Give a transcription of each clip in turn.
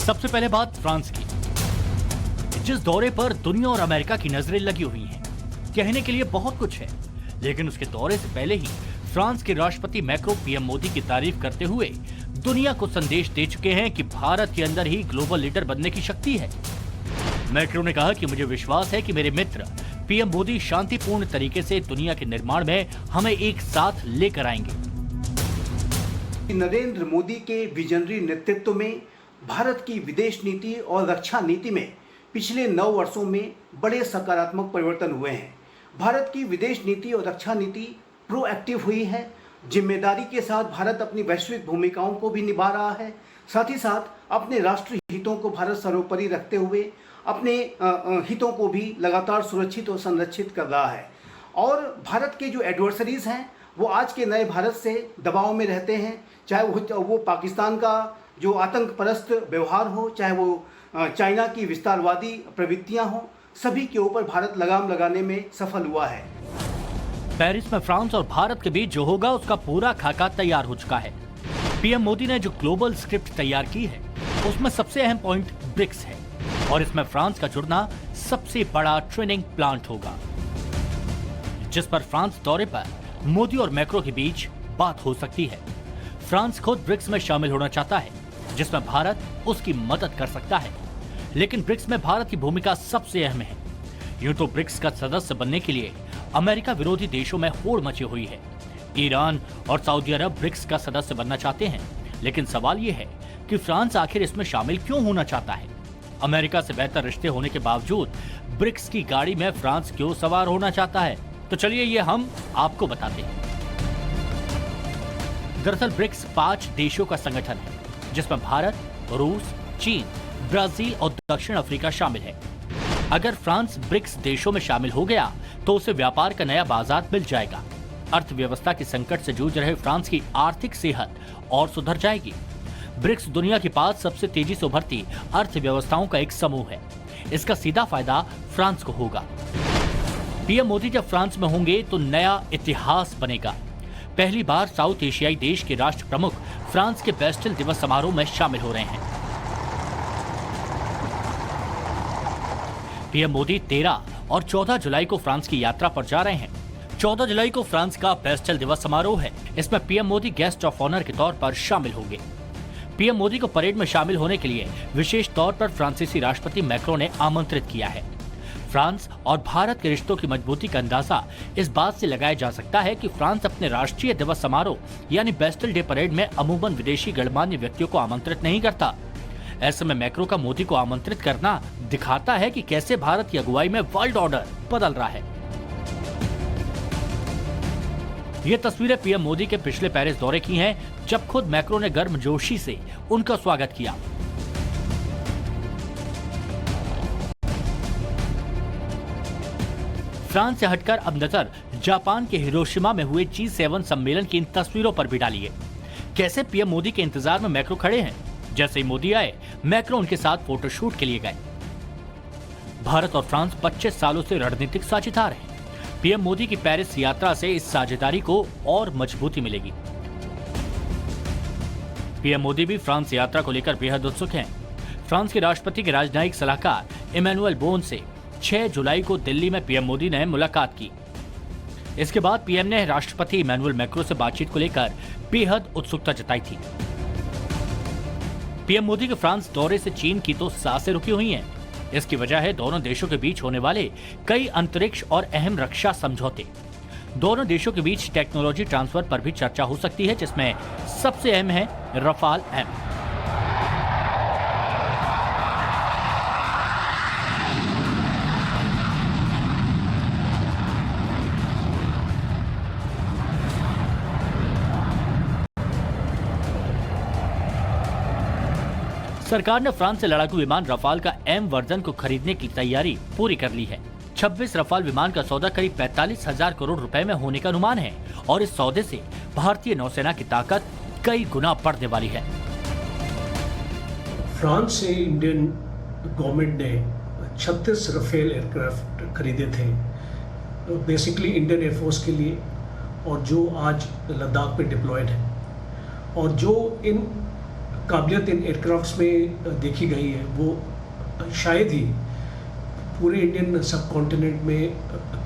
सबसे पहले बात फ्रांस की, जिस दौरे पर दुनिया और अमेरिका की नजरें लगी हुई हैं। कहने के लिए बहुत कुछ है, लेकिन उसके दौरे से पहले ही फ्रांस के राष्ट्रपति मैक्रो पीएम मोदी की तारीफ करते हुए दुनिया को संदेश दे चुके हैं कि भारत के अंदर ही ग्लोबल लीडर बनने की शक्ति है। मैक्रो ने कहा कि मुझे विश्वास है कि मेरे मित्र पीएम मोदी शांतिपूर्ण तरीके से दुनिया के निर्माण में हमें एक साथ लेकर आएंगे। नरेंद्र मोदी के विजनरी नेतृत्व में भारत की विदेश नीति और रक्षा नीति में पिछले 9 वर्षों में बड़े सकारात्मक परिवर्तन हुए हैं। भारत की विदेश नीति और रक्षा नीति प्रोएक्टिव हुई है। जिम्मेदारी के साथ भारत अपनी वैश्विक भूमिकाओं को भी निभा रहा है। साथ ही साथ अपने राष्ट्रीय हितों को भारत सर्वोपरि रखते हुए अपने हितों को भी लगातार सुरक्षित और संरक्षित कर रहा है। और भारत के जो एडवर्सरीज हैं वो आज के नए भारत से दबाव में रहते हैं, चाहे वो पाकिस्तान का जो आतंक परस्त व्यवहार हो, चाहे वो चाइना की विस्तारवादी प्रवृत्तियां हो, सभी के ऊपर भारत लगाम लगाने में सफल हुआ है। पेरिस में फ्रांस और भारत के बीच जो होगा उसका पूरा खाका तैयार हो चुका है। पीएम मोदी ने जो ग्लोबल स्क्रिप्ट तैयार की है उसमें सबसे अहम पॉइंट ब्रिक्स है और इसमें फ्रांस का जुड़ना सबसे बड़ा ट्रेनिंग प्लांट होगा, जिस पर फ्रांस दौरे पर मोदी और मैक्रो के बीच बात हो सकती है। फ्रांस खुद ब्रिक्स में शामिल होना चाहता है, जिसमें भारत उसकी मदद कर सकता है, लेकिन ब्रिक्स में भारत की भूमिका सबसे अहम है। यूं तो ब्रिक्स का सदस्य बनने के लिए अमेरिका विरोधी देशों में होड़ मची हुई है। ईरान और सऊदी अरब ब्रिक्स का सदस्य बनना चाहते हैं, लेकिन सवाल यह है कि फ्रांस आखिर इसमें शामिल क्यों होना चाहता है। अमेरिका से बेहतर रिश्ते होने के बावजूद ब्रिक्स की गाड़ी में फ्रांस क्यों सवार होना चाहता है, तो चलिए ये हम आपको बताते हैं। दरअसल ब्रिक्स 5 देशों का संगठन है, जिसमें भारत, रूस, चीन, ब्राजील और दक्षिण अफ्रीका शामिल है। अगर फ्रांस ब्रिक्स देशों में शामिल हो गया तो उसे व्यापार का नया बाजार मिल जाएगा। अर्थव्यवस्था के संकट से जूझ रहे फ्रांस की आर्थिक सेहत और सुधर जाएगी। ब्रिक्स दुनिया की 5 सबसे तेजी से उभरती अर्थव्यवस्थाओं का एक समूह है। इसका सीधा फायदा फ्रांस को होगा। पीएम मोदी जब फ्रांस में होंगे तो नया इतिहास बनेगा। पहली बार साउथ एशियाई देश के राष्ट्र प्रमुख फ्रांस के बेस्टिल दिवस समारोह में शामिल हो रहे हैं। पीएम मोदी 13 और 14 जुलाई को फ्रांस की यात्रा पर जा रहे हैं। 14 जुलाई को फ्रांस का बेस्टिल दिवस समारोह है। इसमें PM Modi guest of honour के तौर पर शामिल होंगे। पीएम मोदी को परेड में शामिल होने के लिए विशेष तौर पर फ्रांसीसी राष्ट्रपति मैक्रो ने आमंत्रित किया है। फ्रांस और भारत के रिश्तों की मजबूती का अंदाजा इस बात से लगाया जा सकता है कि फ्रांस अपने राष्ट्रीय दिवस समारोह यानी बेस्टिल डे परेड में अमूमन विदेशी गणमान्य व्यक्तियों को आमंत्रित नहीं करता। ऐसे में मैक्रो का मोदी को आमंत्रित करना दिखाता है कि कैसे भारत की अगुवाई में वर्ल्ड ऑर्डर बदल रहा है। ये तस्वीरें पीएम मोदी के पिछले पेरिस दौरे की हैं, जब खुद मैक्रो ने गर्मजोशी से उनका स्वागत किया। फ्रांस से हटकर अब नजर जापान के हिरोशिमा में हुए G7 सम्मेलन की इन तस्वीरों पर भी डालिए। कैसे पीएम मोदी के इंतजार में मैक्रो खड़े हैं। जैसे ही मोदी आए, मैक्रो उनके साथ फोटोशूट के लिए गए। भारत और फ्रांस 25 सालों से रणनीतिक साझेदार हैं। पीएम मोदी की पेरिस यात्रा से इस साझेदारी को और मजबूती मिलेगी। पीएम मोदी भी फ्रांस यात्रा को लेकर बेहद उत्सुक हैं। फ्रांस के राष्ट्रपति के राजनयिक सलाहकार इमैनुअल बोन से 6 जुलाई को दिल्ली में पीएम मोदी ने मुलाकात की। इसके बाद पीएम ने राष्ट्रपति इमैनुअल मैक्रो से बातचीत को लेकर बेहद उत्सुकता जताई थी। पीएम मोदी के फ्रांस दौरे से चीन की तो सांसें रुकी हुई हैं। इसकी वजह है दोनों देशों के बीच होने वाले कई अंतरिक्ष और अहम रक्षा समझौते। दोनों देशों के बीच टेक्नोलॉजी ट्रांसफर पर भी चर्चा हो सकती है, जिसमें सबसे अहम है रफाल एम। सरकार ने फ्रांस से लड़ाकू विमान रफाल का एम वर्जन को खरीदने की तैयारी पूरी कर ली है। 26 रफाल विमान का सौदा करीब 45,000 करोड़ रुपए में होने का अनुमान है और इस सौदे से भारतीय नौसेना की ताकत कई गुना बढ़ने वाली है। फ्रांस से इंडियन गवर्नमेंट ने 36 रफेल एयरक्राफ्ट खरीदे थे, बेसिकली इंडियन एयरफोर्स के लिए, और जो आज लद्दाख पे डिप्लॉयड है। और जो इन काबिलियत इन एयरक्राफ्ट्स में देखी गई है वो शायद ही पूरे इंडियन सब कॉन्टिनेंट में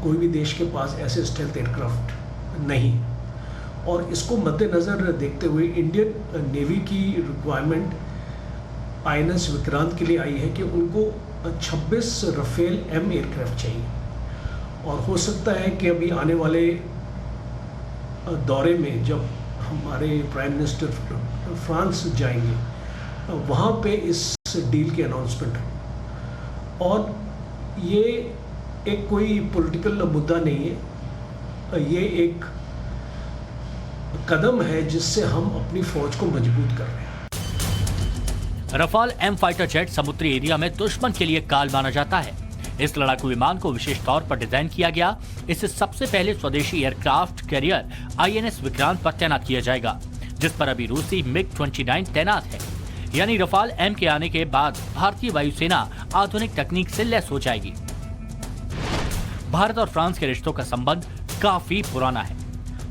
कोई भी देश के पास ऐसे स्टेल्थ एयरक्राफ्ट नहीं। और इसको मद्देनज़र देखते हुए इंडियन नेवी की रिक्वायरमेंट INS विक्रांत के लिए आई है कि उनको 26 राफेल M एयरक्राफ्ट चाहिए। और हो सकता है कि अभी आने वाले दौरे में जब हमारे प्राइम मिनिस्टर फ्रांस जाएंगे वहाँ पे इस डील की अनाउंसमेंट हो। और ये एक कोई पॉलिटिकल मुद्दा नहीं है, ये एक कदम है जिससे हम अपनी फौज को मजबूत कर रहे हैं। रफाल M फाइटर जेट समुद्री एरिया में दुश्मन के लिए काल माना जाता है। इस लड़ाकू विमान को विशेष तौर पर डिजाइन किया गया। इसे सबसे पहले स्वदेशी एयरक्राफ्ट कैरियर INS विक्रांत पर तैनात किया जाएगा, जिस पर अभी रूसी MiG-29 तैनात है। यानी रफाल M के आने के बाद भारतीय वायुसेना आधुनिक तकनीक से लैस हो जाएगी। भारत और फ्रांस के रिश्तों का संबंध काफी पुराना है।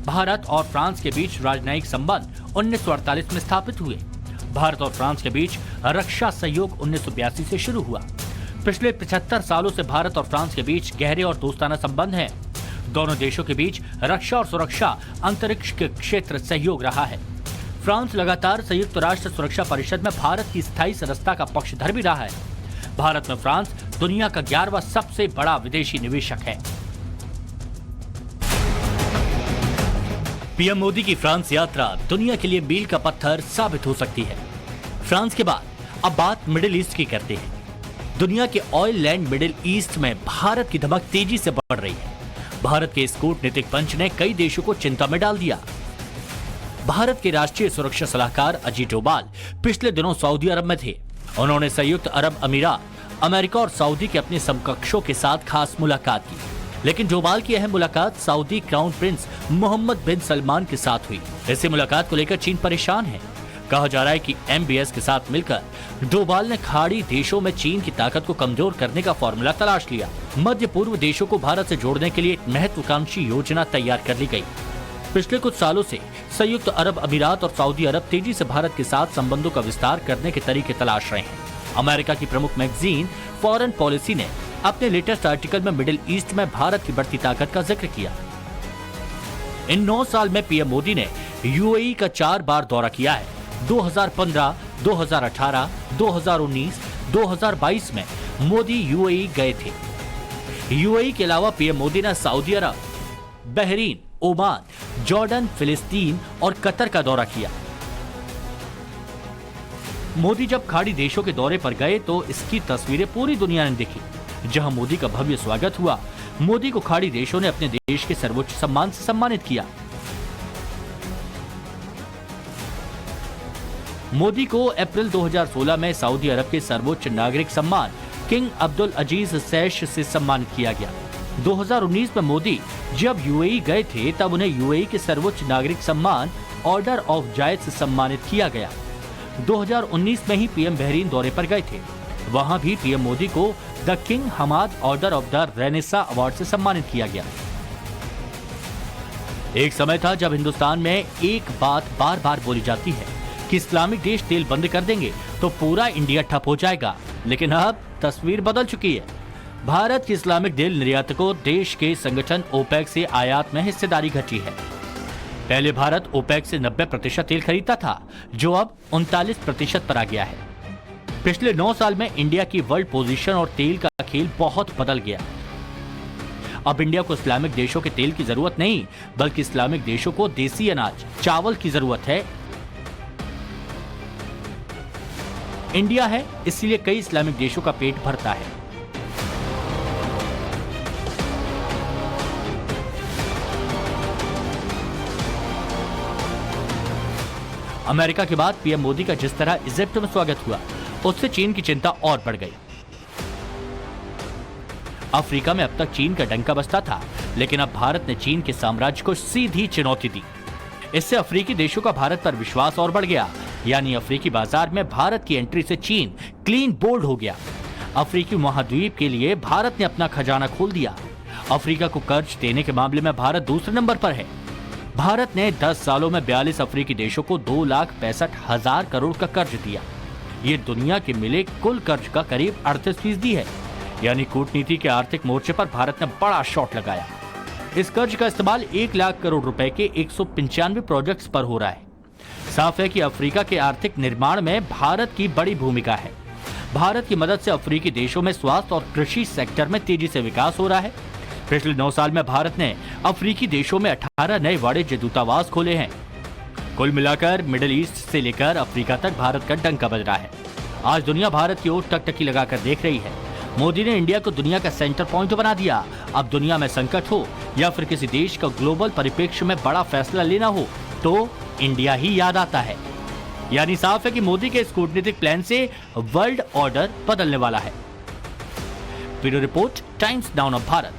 भारत और फ्रांस के बीच राजनयिक संबंध 1948 में स्थापित हुए। भारत और फ्रांस के बीच रक्षा सहयोग 1982 से शुरू हुआ। पिछले 75 सालों से भारत और फ्रांस के बीच गहरे और दोस्ताना संबंध हैं। दोनों देशों के बीच रक्षा और सुरक्षा, अंतरिक्ष के क्षेत्र सहयोग रहा है। फ्रांस लगातार संयुक्त राष्ट्र सुरक्षा परिषद में भारत की स्थायी सदस्यता का पक्षधर भी रहा है। भारत में फ्रांस दुनिया का 11वां सबसे बड़ा विदेशी निवेशक है। पीएम मोदी की फ्रांस यात्रा दुनिया के लिए मील का पत्थर साबित हो सकती है। फ्रांस के बाद अब बात मिडिल ईस्ट की करते हैं। दुनिया के ऑयल लैंड मिडिल ईस्ट में भारत की धमक तेजी से बढ़ रही है। भारत के इस कूटनीतिक पंच ने कई देशों को चिंता में डाल दिया। भारत के राष्ट्रीय सुरक्षा सलाहकार अजीत डोभाल पिछले दिनों सऊदी अरब में थे। उन्होंने संयुक्त अरब अमीरात, अमेरिका और सऊदी के अपने समकक्षों के साथ खास मुलाकात की। लेकिन डोभाल की अहम मुलाकात सऊदी क्राउन प्रिंस मोहम्मद बिन सलमान के साथ हुई। इसी मुलाकात को लेकर चीन परेशान है। कहा जा रहा है कि MBS के साथ मिलकर डोभाल ने खाड़ी देशों में चीन की ताकत को कमजोर करने का फॉर्मूला तलाश लिया। मध्य पूर्व देशों को भारत से जोड़ने के लिए एक महत्वाकांक्षी योजना तैयार कर ली गई। पिछले कुछ सालों से संयुक्त अरब अमीरात और सऊदी अरब तेजी से भारत के साथ संबंधों का विस्तार करने के तरीके तलाश रहे हैं। अमेरिका की प्रमुख मैगजीन फॉरेन पॉलिसी ने अपने लेटेस्ट आर्टिकल में मिडिल ईस्ट में भारत की बढ़ती ताकत का जिक्र किया। इन 9 साल में पीएम मोदी ने UAE का 4 बार दौरा किया है। 2015, 2018, 2019, 2022 में मोदी UAE गए थे। UAE के अलावा पीएम मोदी ने सऊदी अरब, बहरीन, ओमान, जॉर्डन, फिलिस्तीन और कतर का दौरा किया। मोदी जब खाड़ी देशों के दौरे पर गए तो इसकी तस्वीरें पूरी दुनिया ने देखी। जहां मोदी का भव्य स्वागत हुआ, मोदी को खाड़ी देशों ने अपने देश के सर्वोच्च सम्मान से सम्मानित किया। मोदी को अप्रैल 2016 में सऊदी अरब के सर्वोच्च नागरिक सम्मान किंग अब्दुल अजीज सैश से सम्मानित किया गया। 2019 में मोदी जब UAE गए थे तब उन्हें UAE के सर्वोच्च नागरिक सम्मान ऑर्डर ऑफ जायद से सम्मानित किया गया। 2019 में ही पीएम बहरीन दौरे पर गए थे। वहां भी पीएम मोदी को the king Hamad order of the renaissance award से सम्मानित किया गया। एक समय था जब हिंदुस्तान में एक बात बार बार बोली जाती है कि इस्लामिक देश तेल बंद कर देंगे तो पूरा इंडिया ठप हो जाएगा। लेकिन अब तस्वीर बदल चुकी है। भारत की इस्लामिक तेल निर्यातकों देश के संगठन OPEC से आयात में हिस्सेदारी घटी है। पहले भारत OPEC से 90% तेल खरीदता था, जो अब 39% पर आ गया है। पिछले 9 साल में इंडिया की वर्ल्ड पोजीशन और तेल का खेल बहुत बदल गया। अब इंडिया को इस्लामिक देशों के तेल की जरूरत नहीं, बल्कि इस्लामिक देशों को देसी अनाज, चावल की जरूरत है। इंडिया है, इसलिए कई इस्लामिक देशों का पेट भरता है। अमेरिका के बाद पीएम मोदी का जिस तरह इजिप्ट में स्वागत हुआ, उससे चीन की चिंता और बढ़ गई। अफ्रीका में अब तक चीन का डंका बजता था, लेकिन अब भारत ने चीन के साम्राज्य को सीधी चुनौती दी। इससे अफ्रीकी देशों का भारत पर विश्वास और बढ़ गया। यानी अफ्रीकी बाजार में भारत की एंट्री से चीन क्लीन बोल्ड हो गया। अफ्रीकी महाद्वीप के लिए भारत ने अपना खजाना खोल दिया। अफ्रीका को कर्ज देने के मामले में भारत दूसरे नंबर पर है। भारत ने 10 सालों में 42 अफ्रीकी देशों को 2,65,000 करोड़ का कर्ज दिया। ये दुनिया के मिले कुल कर्ज का करीब 38% है। यानी कूटनीति के आर्थिक मोर्चे पर भारत ने बड़ा शॉट लगाया। इस कर्ज का इस्तेमाल 1 लाख करोड़ रुपए के 195 प्रोजेक्ट्स पर हो रहा है। साफ है कि अफ्रीका के आर्थिक निर्माण में भारत की बड़ी भूमिका है। भारत की मदद से अफ्रीकी देशों में स्वास्थ्य और कृषि सेक्टर में तेजी से विकास हो रहा है। पिछले 9 साल में भारत ने अफ्रीकी देशों में 18 नए वाणिज्य दूतावास खोले हैं। कुल मिलाकर मिडिल ईस्ट से लेकर अफ्रीका तक भारत का डंका बज रहा है। आज दुनिया भारत की ओर टकटकी लगाकर देख रही है। मोदी ने इंडिया को दुनिया का सेंटर पॉइंट बना दिया। अब दुनिया में संकट हो या फिर किसी देश का ग्लोबल परिप्रेक्ष्य में बड़ा फैसला लेना हो तो इंडिया ही याद आता है। यानी साफ है कि मोदी के इस कूटनीतिक प्लान से वर्ल्ड ऑर्डर बदलने वाला है। Bureau report, times now of Bharat.